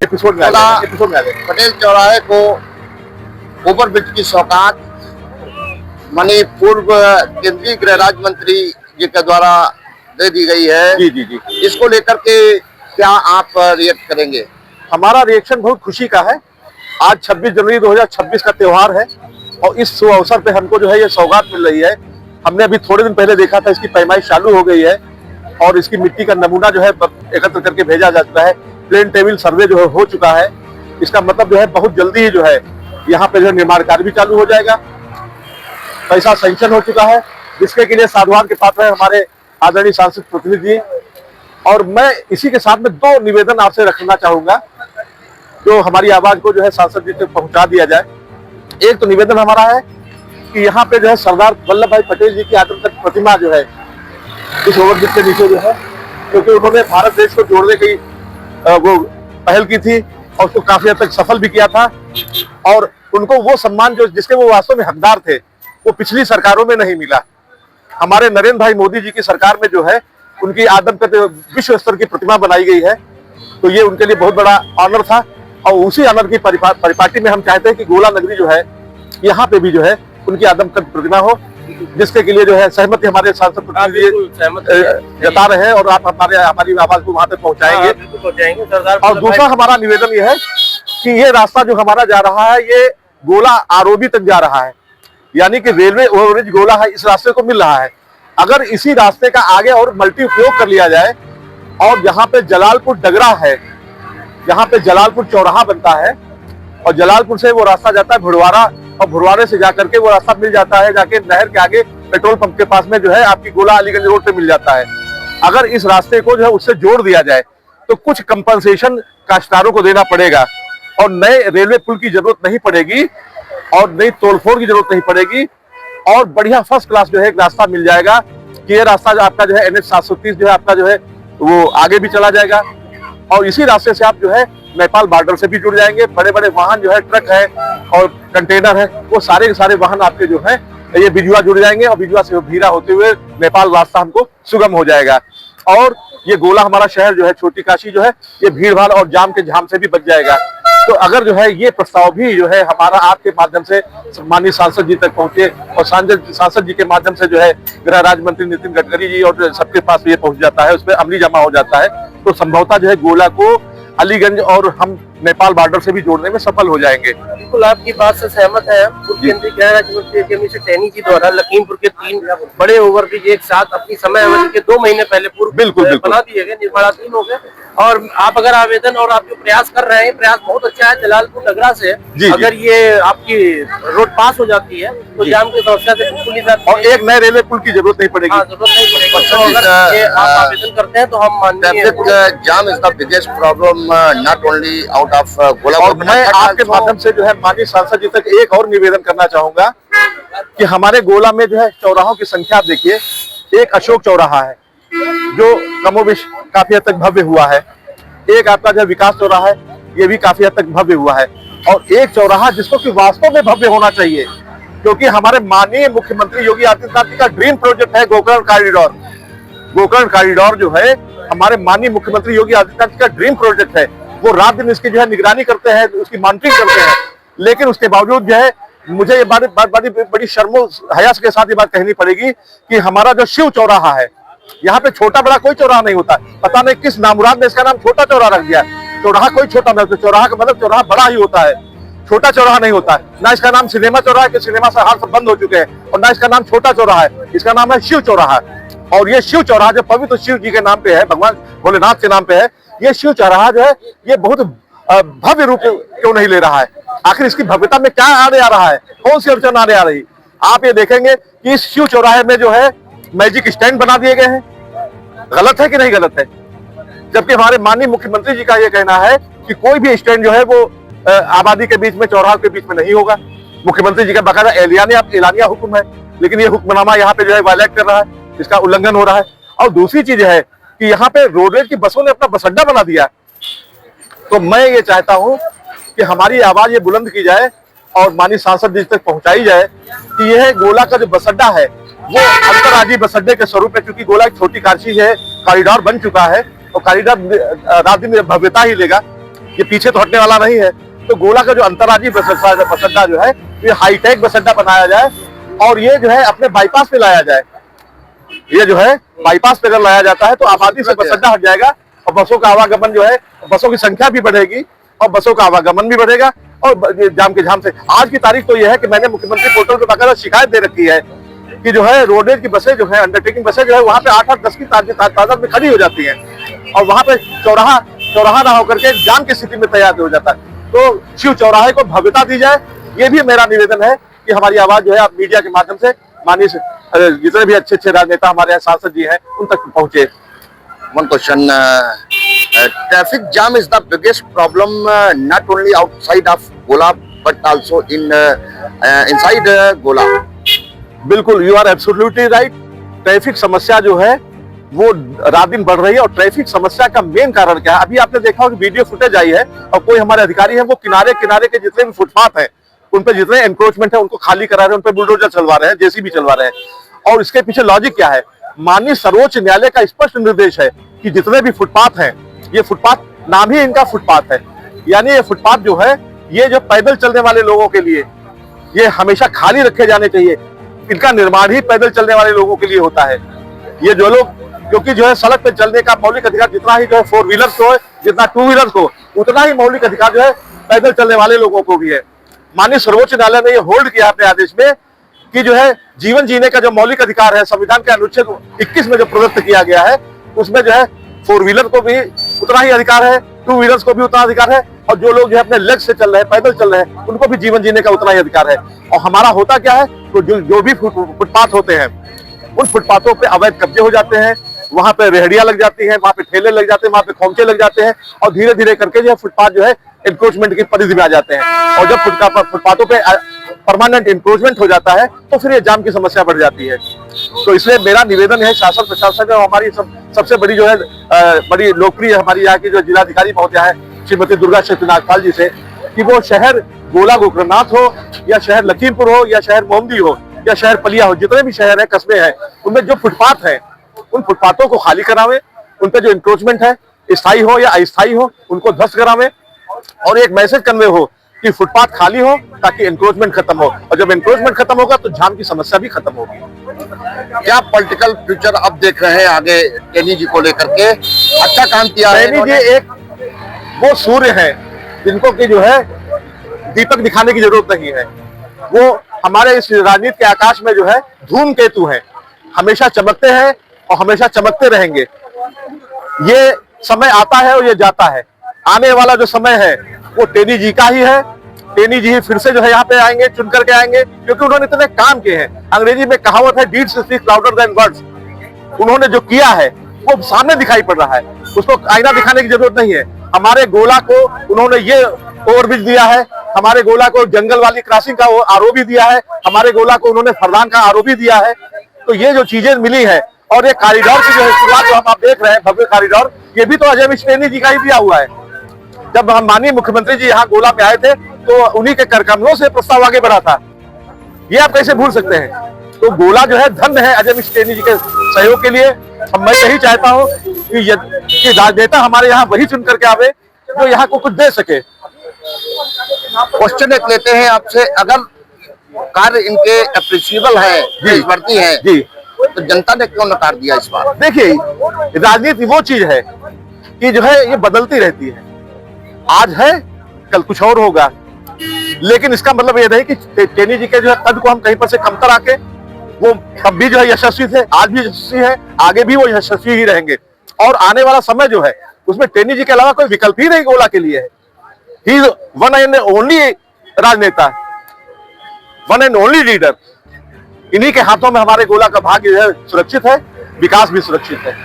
Episode में आ गए। पटेल चौराहे को ओवरब्रिज की सौगात माननीय पूर्व केंद्रीय गृह राज्य मंत्री जी के द्वारा दे दी गई है। जी जी जी, इसको लेकर के क्या आप रिएक्ट करेंगे? हमारा रिएक्शन बहुत खुशी का है। आज 26 जनवरी 2026 का त्योहार है और इस शुभ अवसर पे हमको जो है ये सौगात मिल रही है। हमने अभी थोड़े दिन पहले देखा था इसकी पैमाइश चालू हो गई है और इसकी मिट्टी का नमूना जो है एकत्र करके भेजा जा चुका है। प्लेन टेबल सर्वे जो है हो चुका है। इसका मतलब जो है बहुत जल्दी ही जो है यहाँ पे जो निर्माण कार्य भी चालू हो जाएगा। पैसा सैंक्शन हो चुका है, जिसके के लिए साधुवाद के पात्र है हमारे आदरणीय सांसद प्रतिनिधि जी। और मैं इसी के साथ में दो निवेदन आपसे रखना चाहूंगा जो हमारी आवाज को जो है सांसद जी तक पहुंचा दिया जाए। एक तो निवेदन हमारा है कि यहाँ पे जो है सरदार वल्लभ भाई पटेल जी की आदम तक प्रतिमा जो है इस ओवरब्रिज के नीचे जो है, क्योंकि उन्होंने भारत देश को जोड़ने की वो पहल की थी और उसको काफी हद तक सफल भी किया था। और उनको वो सम्मान जो जिसके वो वास्तव में हकदार थे वो पिछली सरकारों में नहीं मिला। हमारे नरेंद्र भाई मोदी जी की सरकार में जो है उनकी आदमकद विश्व स्तर की प्रतिमा बनाई गई है, तो ये उनके लिए बहुत बड़ा ऑनर था। और उसी ऑनर की परिपाटी में हम चाहते हैं कि गोला नगरी जो है यहाँ पे भी जो है उनकी आदमकद प्रतिमा हो, जिसके के लिए जो है सहमति हमारे सांसद जता रहे हैं और आप हमारी आवाज को वहां तक पहुंचाएंगे। और दूसरा हमारा निवेदन ये है कि ये रास्ता जो हमारा जा रहा है ये गोला आरओबी तक जा रहा है, यानी कि रेलवे ओवरब्रिज गोला है इस रास्ते को मिल रहा है। अगर इसी रास्ते का आगे और मल्टी उपयोग कर लिया जाए और जहाँ पे जलालपुर डगरा है, जहाँ पे जलालपुर चौराहा बनता है और जलालपुर से वो रास्ता जाता है भुड़वारा और भुड़वारे से जाकर के वो रास्ता मिल जाता है जाके नहर के आगे पेट्रोल पंप के पास में जो है आपकी गोला अलीगंज रोड पे मिल जाता है। अगर इस रास्ते को जो है उससे जोड़ दिया जाए तो कुछ कंपनसेशन काश्तकारों को देना पड़ेगा और नए रेलवे पुल की जरूरत नहीं पड़ेगी और नई तोड़फोड़ की जरूरत नहीं पड़ेगी और बढ़िया फर्स्ट क्लास जो है एक रास्ता मिल जाएगा कि ये रास्ता जो आपका जो है NH 730 जो है आपका जो है वो आगे भी चला जाएगा और इसी रास्ते से आप जो है नेपाल बॉर्डर से भी जुड़ जाएंगे। बड़े बड़े वाहन जो है ट्रक है और कंटेनर है वो सारे के सारे वाहन आपके जो है ये बिजुआ जुड़ जाएंगे और बिजुआ से भीरा होते हुए नेपाल रास्ता हमको सुगम हो जाएगा। और ये गोला हमारा शहर जो है छोटी काशी जो है ये भीड़ भाड़ और जाम के झाम से भी बच जाएगा। तो अगर जो है ये प्रस्ताव भी जो है हमारा आपके माध्यम से माननीय सांसद जी तक पहुंचे और सांसद जी के माध्यम से जो है गृह राज्य मंत्री नितिन गडकरी जी और सबके पास ये पहुंच जाता है, उसमें अमली जमा हो जाता है, तो संभवतः जो है गोला को अलीगंज और हम नेपाल बॉर्डर से भी जोड़ने में सफल हो जाएंगे। बिल्कुल आपकी बात से सहमत है। पूर्व केंद्रीय गृह राज्य मंत्री टैनी जी द्वारा लखीमपुर के 3 बड़े ओवरब्रिज एक साथ अपनी समय अवधि के 2 महीने पहले पूर्व बिल्कुल बना दिए गए, निर्माणाधीन हो गए। और आप अगर आवेदन और आप जो प्रयास कर रहे हैं प्रयास बहुत अच्छा है। जलालपुर नगरा से अगर ये आपकी रोड पास हो जाती है तो जाम की समस्या से बिल्कुल और एक नए रेलवे पुल की जरूरत नहीं पड़ेगी। जरूरत नहीं पड़ेगी। तो अगर ये आप आवेदन करते हैं तो हम माननीय jam is the biggest problem not only out of गोला। और मैं आपके माध्यम से जो है माननीय सांसद जी तक एक और निवेदन करना चाहूंगा कि हमारे गोला में जो है चौराहों की संख्या आप देखिए, एक अशोक चौराहा है जो कमोबेश काफी हद तक भव्य हुआ है, एक आपका जो विकास चौराहा है ये भी काफी हद तक भव्य हुआ है और एक चौराहा जिसको कि वास्तव में भव्य होना चाहिए क्योंकि हमारे माननीय मुख्यमंत्री योगी आदित्यनाथ जी का ड्रीम प्रोजेक्ट है गोकर्ण कॉरिडोर। गोकर्ण कॉरिडोर जो है हमारे माननीय मुख्यमंत्री योगी आदित्यनाथ जी का ड्रीम प्रोजेक्ट है। वो रात दिन इसकी जो है निगरानी करते हैं, उसकी मॉनिटरिंग करते हैं, लेकिन उसके बावजूद जो है मुझे ये बड़ी शर्मो हयास के साथ ये बात कहनी पड़ेगी कि हमारा जो शिव चौराहा है यहाँ पे छोटा बड़ा कोई चौराहा नहीं होता। पता नहीं किस नामुराद ने इसका नाम छोटा चौराहा रख दिया। चौराहा कोई छोटा नहीं होता, चौराहा का मतलब चौराहा बड़ा ही होता है, छोटा चौराहा नहीं होता है। ना इसका नाम सिनेमा चौराहा है कि सिनेमा से हाल सब बंद हो चुके हैं और ना इसका नाम छोटा चौराहा है, इसका नाम है शिव चौराहा। और ये शिव चौराहा जो पवित्र शिव जी के नाम पे है, भगवान भोलेनाथ के नाम पे है, ये शिव चौराहा जो है ये बहुत भव्य रूप क्यों नहीं ले रहा है? आखिर इसकी भव्यता में क्या आने आ रहा है, कौन सी अड़चन आने आ रही? आप ये देखेंगे कि इस शिव चौराहे में जो है मैजिक स्टैंड बना दिए गए हैं। गलत है कि नहीं गलत है? जबकि हमारे माननीय मुख्यमंत्री जी का ये कहना है कि कोई भी स्टैंड जो है वो आबादी के बीच में चौराहा के बीच में नहीं होगा। मुख्यमंत्री जी का बाकायदा एलानिया हुक्म है, लेकिन ये हुक्मनामा यहाँ पे जो है वायलेट कर रहा है, इसका उल्लंघन हो रहा है। और दूसरी चीज है कि यहाँ पे रोडवेज की बसों ने अपना बस अड्डा बना दिया। तो मैं ये चाहता हूँ कि हमारी आवाज ये बुलंद की जाए और माननीय सांसद जी तक पहुंचाई जाए कि यह गोला का जो बस अड्डा है वो अंतर्राज्यीय बस अड्डे के स्वरूप में, क्योंकि गोला एक छोटी काशी है, कॉरिडोर बन चुका है और कॉरिडोर रात दिन भव्यता ही लेगा। ये पीछे तो हटने वाला नहीं है। तो गोला का जो अंतर्राज्यीय बस अड्डा जो है, ये हाईटेक बस अड्डा बनाया जाए और ये जो है अपने बाईपास पे लाया जाए। ये जो है बाईपास पे अगर लाया जाता है तो आबादी से बस अड्डा हट जाएगा और बसों का आवागमन जो है, बसों की संख्या भी बढ़ेगी और बसों का आवागमन भी बढ़ेगा। और जाम के झाम से आज की तारीख तो यह है कि मैंने मुख्यमंत्री पोर्टल पे बाकायदा शिकायत दे रखी है कि जो है रोडवेज की बसें जो है, अंडरटेकिंग बसें जो है, वहां पे 8-10 की तादाद में खड़ी हो जाती हैं और वहां पे चौराहा ना होकर के जाम की स्थिति में तैयार हो जाता है। तो शिव चौराहे को भव्यता दी जाए, ये भी मेरा निवेदन है कि हमारी आवाज जो है आप मीडिया के माध्यम से माननीय जितने भी अच्छे राजनेता हमारे यहाँ सांसद जी हैं उन तक पहुंचे। One question, traffic jam is the biggest problem not only outside of Gola but also inside Gola. बिल्कुल, you are absolutely right. Traffic समस्या जो है वो रात दिन बढ़ रही है और ट्रैफिक समस्या का मेन कारण क्या है? अभी आपने देखा होगा वीडियो फुटेज आई है और कोई हमारे अधिकारी हैं वो किनारे के जितने भी फुटपाथ हैं उन पे जितने एनक्रोचमेंट है उनको खाली करा रहे हैं, उन पे बुलडोजर चलवा रहे हैं, जेसीबी चलवा रहे हैं। और इसके पीछे लॉजिक क्या है? माननीय सर्वोच्च न्यायालय का स्पष्ट निर्देश है कि जितने भी फुटपाथ हैं, ये फुटपाथ नाम ही इनका फुटपाथ है, यानी ये फुटपाथ जो है ये जो पैदल चलने वाले लोगों के लिए ये हमेशा खाली रखे जाने चाहिए। इनका निर्माण ही पैदल चलने वाले लोगों के लिए होता है। ये जो लोग, क्योंकि जो है सड़क पे चलने का मौलिक अधिकार जितना ही जो है 4 व्हीलर्स को है, जितना 2 व्हीलर्स को, उतना ही मौलिक अधिकार जो है पैदल चलने वाले लोगों को भी है। माननीय सर्वोच्च न्यायालय ने ये होल्ड किया अपने आदेश में कि जो है जीवन जीने का जो मौलिक अधिकार है संविधान के अनुच्छेद 21 में जो प्रदत्त किया गया है उसमें जो है 4 व्हीलर को भी उतना ही अधिकार है, 2 व्हीलर्स को भी उतना अधिकार है और जो लोग जो है अपने लेग से चल रहे हैं, पैदल चल रहे हैं, उनको भी जीवन जीने का उतना ही अधिकार है। और हमारा होता क्या है, तो जो भी फुटपाथ होते हैं उन फुटपाथों पे अवैध कब्जे हो जाते हैं, वहां पे रेहड़ियां लग जाती हैं, वहां पे ठेले लग जाते हैं, वहां पे खोमचे लग जाते हैं और धीरे धीरे करके जो है फुटपाथ जो है एनक्रोचमेंट की परिधि में आ जाते हैं। और जब फुटपाथों पे परमानेंट एनक्रोचमेंट हो जाता है तो फिर ये जाम की समस्या बढ़ जाती है। तो इसलिए मेरा निवेदन है शासन प्रशासन और हमारी सबसे बड़ी जो है बड़ी लोकप्रिय हमारी यहाँ की जो जिलाधिकारी महोदया है श्रीमती दुर्गा शक्ति नागपाल जी से कि वो शहर गोला गोकर्णनाथ हो या शहर लखीमपुर हो या शहर मोमदी हो या शहर पलिया हो, जितने भी शहर है, कस्बे हैं, उनमें जो फुटपाथ है उन फुटपाथों को खाली करावे, उन पे जो इंक्रोचमेंट है स्थायी हो या अस्थायी हो उनको ध्वस्त करावे और एक मैसेज कन्वे हो कि फुटपाथ खाली हो ताकि एनक्रोचमेंट खत्म हो। और जब एनक्रोचमेंट खत्म होगा तो जाम की समस्या भी खत्म होगी। क्या पॉलिटिकल फ्यूचर अब देख रहे हैं आगे टेनी जी को लेकर के? अच्छा काम किया है टेनी जी एक वो सूर्य है जिनको की जो है दीपक दिखाने की जरूरत नहीं है, वो हमारे इस राजनीति के आकाश में जो है धूमकेतु है, हमेशा चमकते हैं और हमेशा चमकते रहेंगे। ये समय आता है और ये जाता है, आने वाला जो समय है वो टेनी जी का ही है। टेनी जी ही फिर से जो है यहाँ पे आएंगे, चुन करके आएंगे, क्योंकि उन्होंने इतने काम किए हैं। अंग्रेजी में कहावत है deeds speak louder than words. उन्होंने जो किया है वो सामने दिखाई पड़ रहा है, उसको आईना दिखाने की जरूरत नहीं है। हमारे गोला को उन्होंने ये ओवरब्रिज दिया है, हमारे गोला को जंगल वाली क्रॉसिंग का आरओबी दिया है, हमारे गोला को उन्होंने फरदान का आरओबी दिया है। तो ये जो चीजें मिली है और ये कॉरिडोर की जो शुरुआत जो हम आप देख रहे हैं भव्य कॉरिडोर, ये भी तो अजय मिश्र टेनी जी का ही दिया हुआ है। जब हम माननीय मुख्यमंत्री जी यहाँ गोला पे आए थे तो उन्हीं के करकमलों से प्रस्ताव आगे बढ़ा था, ये आप कैसे भूल सकते हैं? तो गोला जो है धन्य है अजय मिश्र टेनी जी के सहयोग के लिए। मैं यही चाहता हूँ कि राजनेता हमारे यहाँ वही चुन करके आवे जो यहाँ को कुछ दे सके। क्वेश्चन एक लेते हैं आपसे, अगर कार्य इनके अप्रिशिएबल है, बढ़ती है जी, तो जनता ने क्यों नकार दिया इस बार? देखिए राजनीति वो चीज है कि जो है ये बदलती रहती है, आज है कल कुछ और होगा, लेकिन इसका मतलब ये नहीं कि टेनी जी के जो है कद को हम कहीं पर से कमतर आके वो तब भी जो है यशस्वी थे, आज भी यशस्वी है, आगे भी वो यशस्वी ही रहेंगे। और आने वाला समय जो है उसमें टेनी जी के अलावा कोई विकल्प ही नहीं गोला के लिए है। He is one and only राजनेता, वन एंड ओनली लीडर। इन्हीं के हाथों में हमारे गोला का भाग्य जो है सुरक्षित है, विकास भी सुरक्षित है।